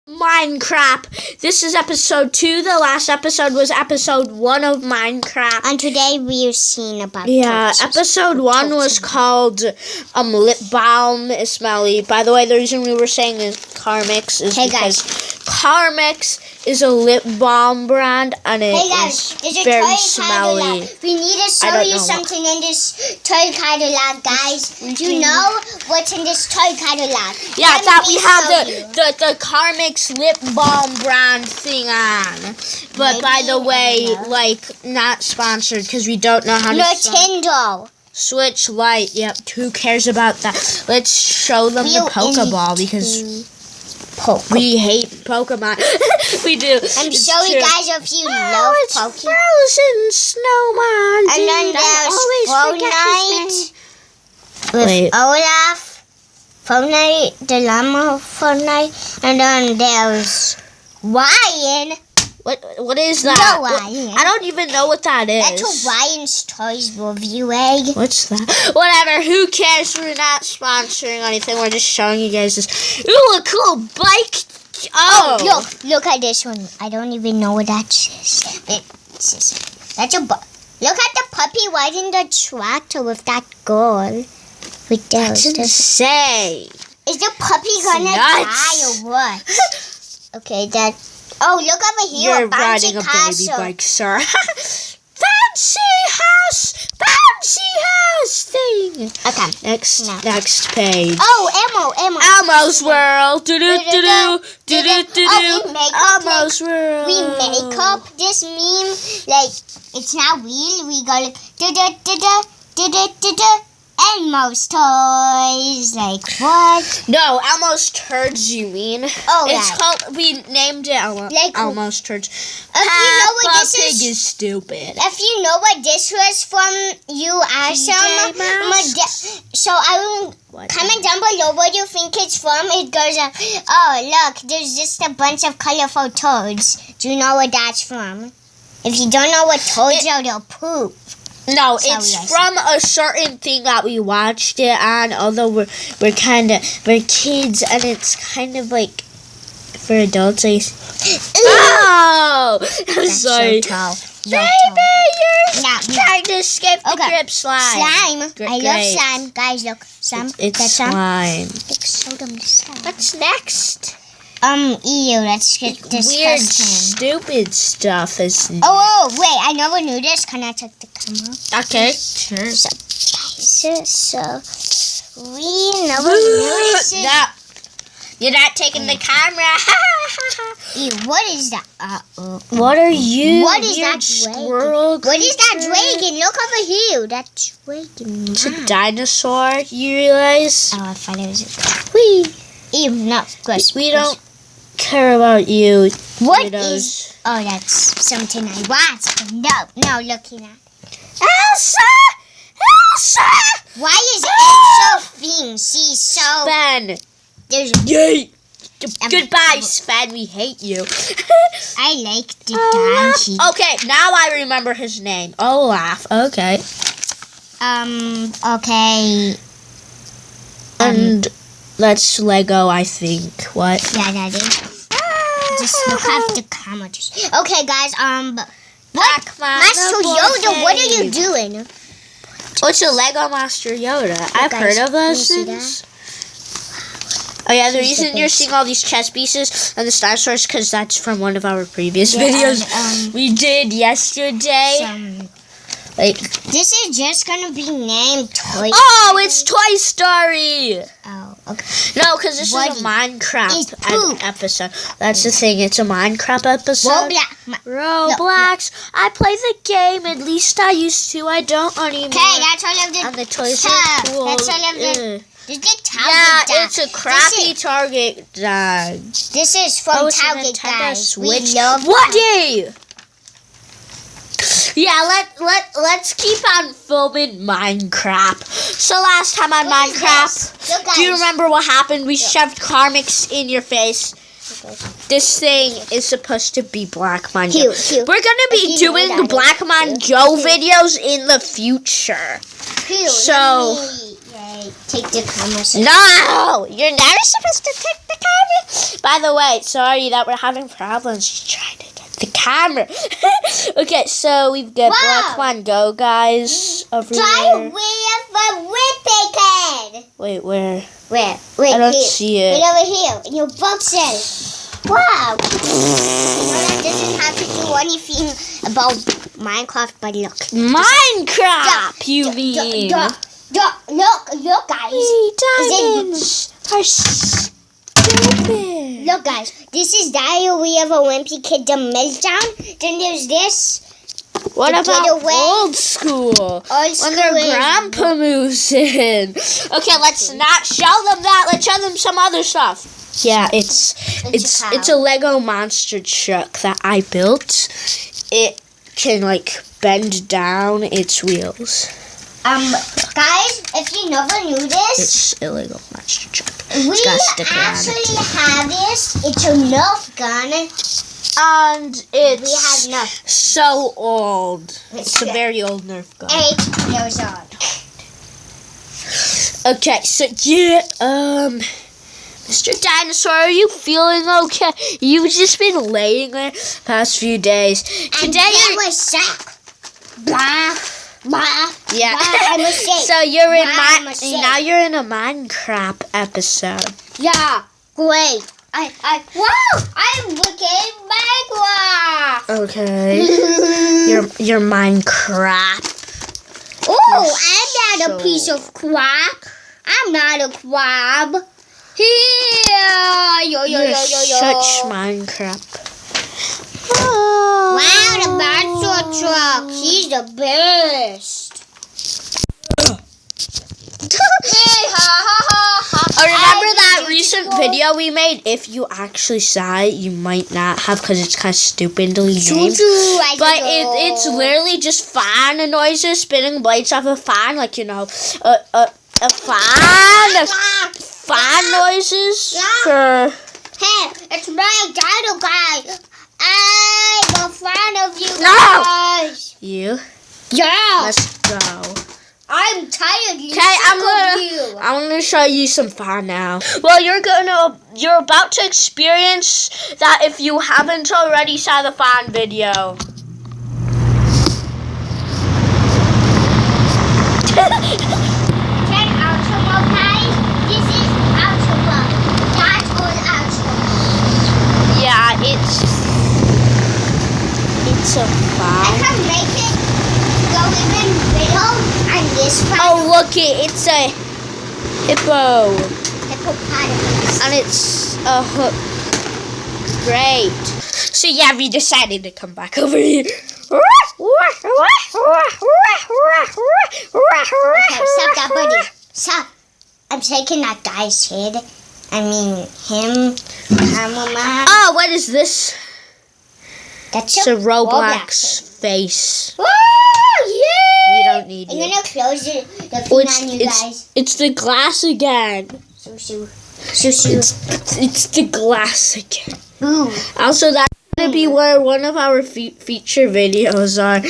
Minecrap. This is episode 2. The last episode was episode 1 of Minecrap. And today we are seeing about episode 1 was called Lip Balm is Smelly. By the way, the reason we were saying Carmix is because Carmix is a lip balm brand and it is very smelly. We need to show you something in this toy catalog, guys. Do you know what's in this toy catalog? Yeah, that we have the Carmix lip balm brand thing on. But by the way, not sponsored because we don't know how to Nintendo. Switch Lite. Yep, who cares about that? Let's show them the Pokeball because we hate Pokemon. We do. I'm showing you guys if you love Pokemon. Frozen Snowman. And then there's Fortnite with Olaf. Fortnite, the llama Fortnite. And then there's Ryan. What is that? No, Ryan. I don't even know what that is. That's a Ryan's Toys review egg. What's that? Whatever. Who cares? We're not sponsoring anything. We're just showing you guys this. Ooh, a cool bike. Oh, look at this one. I don't even know what that is. That's a look at the puppy riding the tractor with that girl. That's insane. Is the puppy gonna die or what? Okay, that. Oh, look over here. You're riding a baby bike, sir. Fancy house thing. Okay. Next page. Oh, Elmo. Elmo's World. Elmo's World. We make up this meme like it's not real. We go like Elmo's Toys. Like what? No, Elmo's Turds. You mean? Oh, it's called. We named it Elmo's Turds. If you know what this Pig is stupid. If you know what this was from, you awesome. So I will comment down below what you think it's from. It goes, oh look, there's just a bunch of colorful toads. Do you know what that's from? If you don't know what toads are, they'll poop. No, it's from a certain thing that we watched it on. Although we're kids, and it's kind of like for adults. Oh, I'm sorry. Baby, you're trying to escape the grip slime. I love slime, guys. Look, slime. It's slime. Show them the slime. What's next? Ew, that's disgusting. Weird, stupid stuff is. Oh, wait, I never knew this. Can I check the camera? Okay, sure. So we never knew this. No, you're not taking the camera. Ew, what is that? What are you? What is that squirrel? What is that dragon? Look over here. That dragon. It's a dinosaur. You realize? Oh, I thought it was a Ew, no, gross. We don't care about you. What is? Oh, that's something I want. No, looking at. Elsa! Why is Elsa thing? She's so. Sven. Yay! Goodbye, Sven. We hate you. I like the donkey. Okay, now I remember his name. Olaf. Okay. Okay. And. Let's Lego, I think. What? Yeah, that is. Just look at the camera. Okay, guys. What? Master Yoda, what are you doing? What's a Lego Master Yoda? I've heard of those things. Oh yeah, the reason you're seeing all these chess pieces and the dinosaurs because that's from one of our previous videos we did yesterday. This is just gonna be named Toy Story. Oh, it's Toy Story. Oh, okay. No, because this is a Minecraft episode. That's the thing. It's a Minecraft episode. Roblox. No. I play the game. At least I used to. I don't anymore. Okay, that's all of the. And the toys are cool. That's all of the. It's a crappy Target dog. This is from Target, guys. We love Woody. Yeah, let's keep on filming Minecraft. So last time on Minecraft, do you remember what happened? We shoved Carmix in your face. This thing is supposed to be Blackmon Joe. We're gonna be doing Blackmon Joe videos in the future. So take the camera. No! You're never supposed to take the camera. By the way, sorry that we're having problems. She's trying to get the camera. Okay, so we've got Black One Go, guys, over Try here. with a whip. Wait, where? Where? I don't see it. Right over here, in your boxes. Wow. That doesn't have to do anything about Minecraft, but look. Minecraft, you mean? Look, guys. Diamonds are stupid. Look, guys. This is Diary of a Wimpy Kid, the meltdown. Then there's this. What To about get away. old school? When their is- grandpa moves in. Okay, let's not show them that. Let's show them some other stuff. Yeah, it's a Lego monster truck that I built. It can like bend down its wheels. Guys, if you never knew this, It's a Lego monster truck. we It's got a sticker on it. actually have this. It's a Nerf gun. And it's We have Nerf. so old. It's a Okay. very old Nerf gun. 8 years old. Okay, so yeah, Mr. Dinosaur, are you feeling okay? You've just been laying there past few days. And that was suck. Blah, blah. Yeah. Blah, I'm a shake. So you're in Blah, I'm a shake. now you're in a Minecraft episode. Yeah, great. Wow, I'm looking Minecraft. Okay. you're Minecraft. Oh, I'm not so- a piece of crap. I'm not a crab. Here, You're such Minecraft. Wow, the monster truck. He's the best. Remember that recent video we made? If you actually saw it, you might not have because it's kind of stupidly named. But it's literally just fan noises, spinning blades off a fan, like, you know, a fan, fan noises for... Hey, it's my dino guy. I'm a fan of you No! guys. You? Yeah. Let's go. I'm tired. Okay, I'm gonna show you some fun now. Well, you're about to experience that if you haven't already saw the fan video. Check outro, guys. This is outro. That was outro. Yeah, it's a I fun. can make it go even bigger and this one. Oh, look it's a hippo, Hippopotamus. and it's a hook. Great. So yeah, we decided to come back over here. Okay, stop that, buddy. Stop. I'm taking that guy's head. I mean, him. Cameraman. Oh, what is this? That's It's a Roblox Roblox. face. Woo! Yeah! We don't need I'm it. gonna close it. The Oh, thing on you guys. it's the glass again. Shoo. It's the glass again. Ooh. Also, that's gonna be where one of our feature videos are.